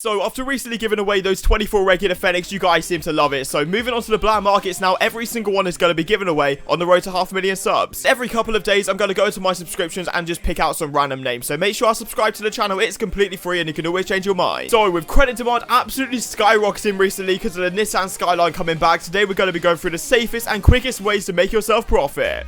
So, after recently giving away those 24 regular Fenix, you guys seem to love it. So, moving on to the black markets now, every single one is going to be given away on the road to 500,000 subs. Every couple of days, I'm going to go into my subscriptions and just pick out some random names. So, make sure I subscribe to the channel. It's completely free and you can always change your mind. So, with credit demand absolutely skyrocketing recently because of the Nissan Skyline coming back, today we're going to be going through the safest and quickest ways to make yourself profit.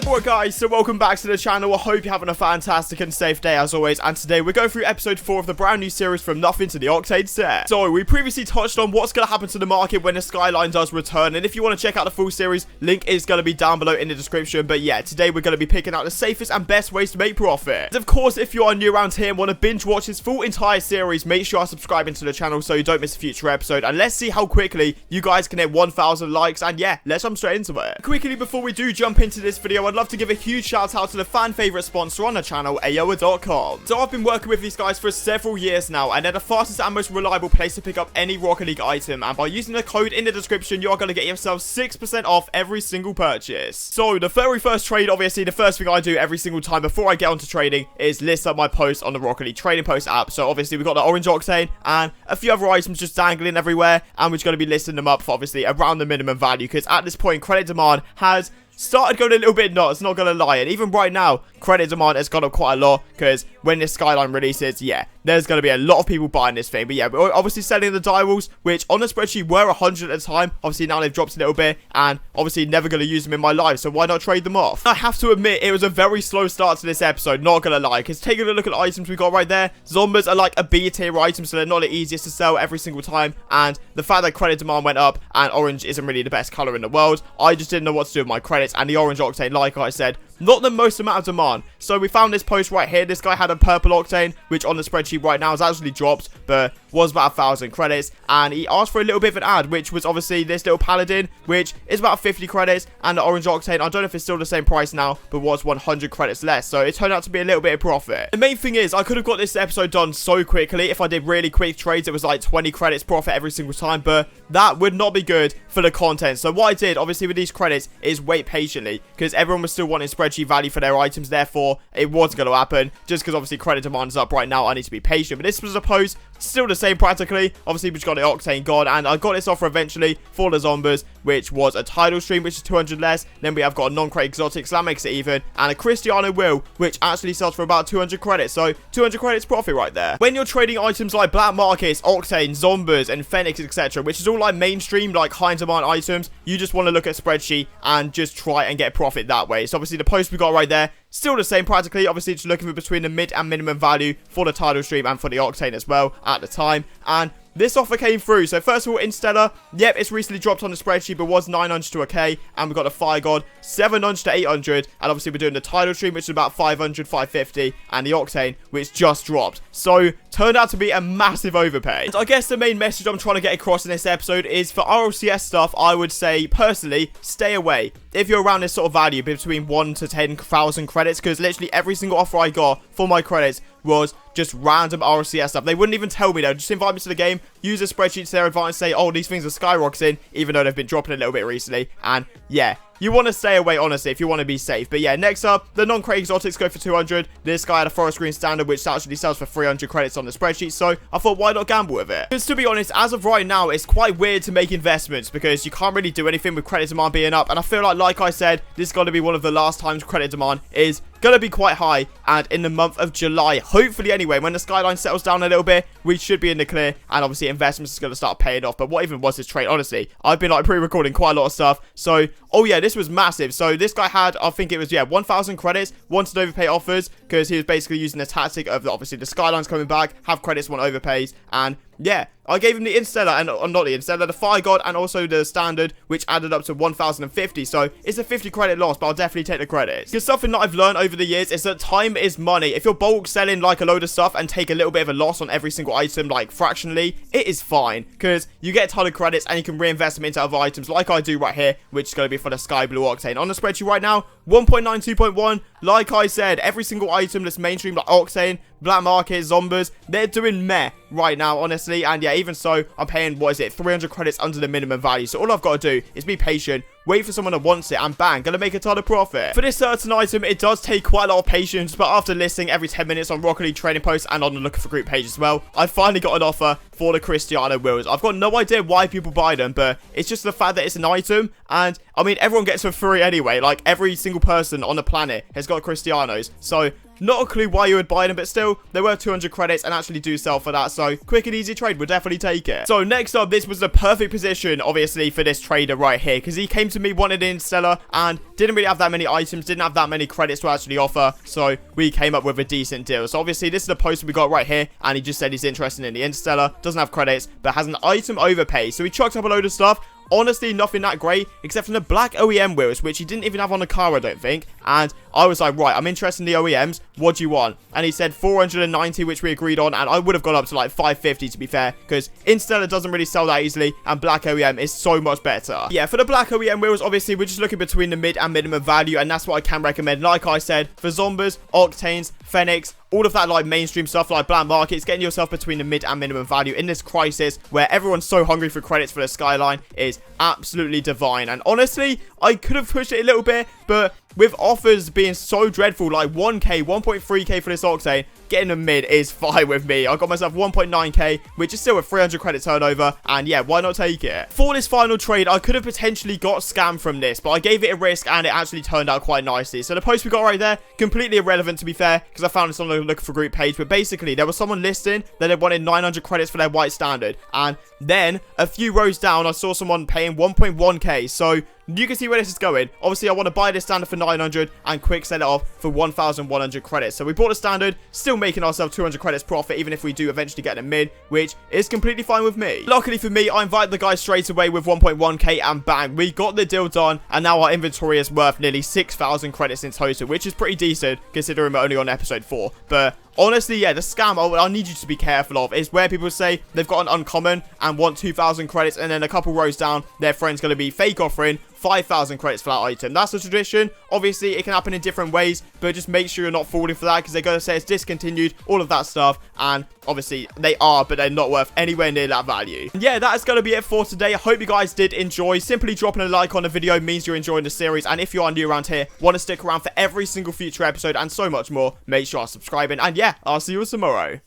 Alright guys, so welcome back to the channel. I hope you're having a fantastic and safe day as always, and today we're going through episode 4 of the brand new series From Nothing to the Octane set. So we previously touched on what's going to happen to the market when the Skyline does return, and if you want to check out the full series, link is going to be down below in the description. But yeah, today we're going to be picking out the safest and best ways to make profit. And of course, if you are new around here and want to binge watch this full entire series, make sure you're subscribing to the channel so you don't miss a future episode, and let's see how quickly you guys can hit 1,000 likes. And yeah, let's jump straight into it. Quickly before we do jump into this video, I'd love to give a huge shout out to the fan favorite sponsor on the channel, Aoa.com. So I've been working with these guys for several years now, and they're the fastest and most reliable place to pick up any Rocket League item, and by using the code in the description, you're going to get yourself 6% off every single purchase. So the very first trade, obviously the first thing I do every single time before I get onto trading is list up my posts on the Rocket League trading post app. So obviously we've got the orange Octane and a few other items just dangling everywhere, and we're just going to be listing them up for obviously around the minimum value, because at this point credit demand has started going a little bit nuts, not gonna lie. And even right now, credit demand has gone up quite a lot, because when this Skyline releases, yeah, there's gonna be a lot of people buying this thing. But yeah, we're obviously selling the direwolves, which on the spreadsheet were 100 at the time. Obviously now they've dropped a little bit, and obviously never gonna use them in my life, so why not trade them off? I have to admit, it was a very slow start to this episode, not gonna lie, because taking a look at the items we got right there, zombies are like a B tier item, so they're not the easiest to sell every single time. And the fact that credit demand went up and orange isn't really the best color in the world, I just didn't know what to do with my credits, and the orange Octane, like I said, not the most amount of demand. So we found this post right here. This guy had a purple Octane, which on the spreadsheet right now has actually dropped, but was about 1,000 credits, and he asked for a little bit of an ad, which was obviously this little paladin, which is about 50 credits, and the orange Octane, I don't know if it's still the same price now, but was 100 credits less, so it turned out to be a little bit of profit. The main thing is, I could have got this episode done so quickly if I did really quick trades. It was like 20 credits profit every single time, but that would not be good for the content. So what I did, obviously with these credits, is wait patiently, because everyone was still wanting spreadsheet value for their items, therefore it wasn't going to happen. Just because obviously credit demand is up right now, I need to be patient. But this was a post, still the same practically. Obviously we just got the Octane God, and I got this offer eventually for the zombies, which was a title stream, which is 200 less. Then we have got a non-crate exotic, so that makes it even, and a Cristiano Will, which actually sells for about 200 credits. So 200 credits profit right there. When you're trading items like black markets, Octane, zombies, and Fenix, etc., which is all like mainstream, like high demand items, you just want to look at spreadsheet and just try and get profit that way. So obviously the post we got right there, still the same practically. Obviously just looking for between the mid and minimum value for the title stream and for the Octane as well at the time. And this offer came through. So first of all, Interstellar, yep, it's recently dropped on the spreadsheet, but was 900 to a K, and we've got the Fire God 700 to 800, and obviously we're doing the title stream, which is about 500, 550, and the Octane, which just dropped. So turned out to be a massive overpay. And I guess the main message I'm trying to get across in this episode is for RLCS stuff, I would say personally, stay away. If you're around this sort of value, between 1 to 10,000 credits, because literally every single offer I got for my credits was just random RLCS stuff. They wouldn't even tell me, though. Just invite me to the game, use a spreadsheet to their advantage, say, oh, these things are skyrocketing, even though they've been dropping a little bit recently. And yeah, you want to stay away, honestly, if you want to be safe. But yeah, next up, the non-crate exotics go for 200. This guy had a forest green standard, which actually sells for 300 credits on the spreadsheet. So I thought, why not gamble with it? Because to be honest, as of right now, it's quite weird to make investments, because you can't really do anything with credit demand being up. And I feel like I said, this is going to be one of the last times credit demand is going to be quite high. And in the month of July, hopefully anyway, when the Skyline settles down a little bit, we should be in the clear, and obviously investments is going to start paying off. But what even was this trade? Honestly, I've been like pre-recording quite a lot of stuff, so oh yeah, this was massive. So this guy had, I think it was, yeah, 1,000 credits, wanted to overpay offers, because he was basically using the tactic of obviously the Skyline's coming back, have credits, want overpays, and yeah, I gave him the Interstellar, and not the Interstellar, the Fire God, and also the Standard, which added up to 1,050. So it's a 50 credit loss, but I'll definitely take the credits. Because something that I've learned over the years is that time is money. If you're bulk selling like a load of stuff and take a little bit of a loss on every single item, like fractionally, it is fine, because you get a ton of credits and you can reinvest them into other items, like I do right here, which is going to be for the Sky Blue Octane. On the spreadsheet right now, 1.9, 2.1. Like I said, every single item that's mainstream, like Octane, black market, zombies, they're doing meh right now, honestly. And yeah, even so, I'm paying, what is it, 300 credits under the minimum value. So all I've got to do is be patient, wait for someone that wants it, and bang, gonna make a ton of profit. For this certain item, it does take quite a lot of patience, but after listing every 10 minutes on Rocket League trading posts and on the Looking for Group page as well, I finally got an offer for the Cristiano wheels. I've got no idea why people buy them, but it's just the fact that it's an item, and I mean, everyone gets for free anyway. Like, every single person on the planet has got Cristianos, so not a clue why you would buy them, but still, they were 200 credits and actually do sell for that, so quick and easy trade, would definitely take it. So next up, this was the perfect position, obviously, for this trader right here, because he came to me, wanted an Interstellar, and didn't really have that many items, didn't have that many credits to actually offer, so we came up with a decent deal. So obviously, this is the poster we got right here, and he just said he's interested in the Interstellar, doesn't have credits, but has an item overpay, so he chucked up a load of stuff. Honestly, nothing that great, except for the black OEM wheels, which he didn't even have on the car, I don't think. And I was like, right, I'm interested in the OEMs. What do you want? And he said 490, which we agreed on, and I would have gone up to like 550, to be fair, because Interstellar doesn't really sell that easily, and black OEM is so much better. Yeah, for the black OEM wheels, obviously, we're just looking between the mid and minimum value, and that's what I can recommend. Like I said, for Zombers, Octanes, Phoenix, all of that like mainstream stuff like black markets, getting yourself between the mid and minimum value in this crisis where everyone's so hungry for credits for the Skyline is absolutely divine. And honestly, I could have pushed it a little bit, but with offers being so dreadful, like 1k, 1.3k for this Octane, getting a mid is fine with me. I got myself 1.9k, which is still a 300 credit turnover, and yeah, why not take it? For this final trade, I could have potentially got scammed from this, but I gave it a risk, and it actually turned out quite nicely. So the post we got right there, completely irrelevant to be fair, because I found this on the Looking for Group page, but basically, there was someone listing that they wanted 900 credits for their white standard, and then a few rows down, I saw someone paying 1.1k, so you can see where this is going. Obviously, I want to buy this standard for 900 and quick sell it off for 1,100 credits. So we bought the standard, still making ourselves 200 credits profit, even if we do eventually get a mid, which is completely fine with me. Luckily for me, I invited the guy straight away with 1.1k, and bang, we got the deal done, and now our inventory is worth nearly 6,000 credits in total, which is pretty decent considering we're only on episode 4. But honestly, yeah, the scam I need you to be careful of is where people say they've got an uncommon and want 2,000 credits, and then a couple rows down, their friend's going to be fake offering 5,000 credits for that item. That's a tradition. Obviously, it can happen in different ways, but just make sure you're not falling for that, because they're going to say it's discontinued, all of that stuff, and obviously they are, but they're not worth anywhere near that value. And yeah, that is going to be it for today. I hope you guys did enjoy. Simply dropping a like on the video means you're enjoying the series, and if you are new around here, want to stick around for every single future episode and so much more, make sure you're subscribing, and yeah, I'll see you tomorrow.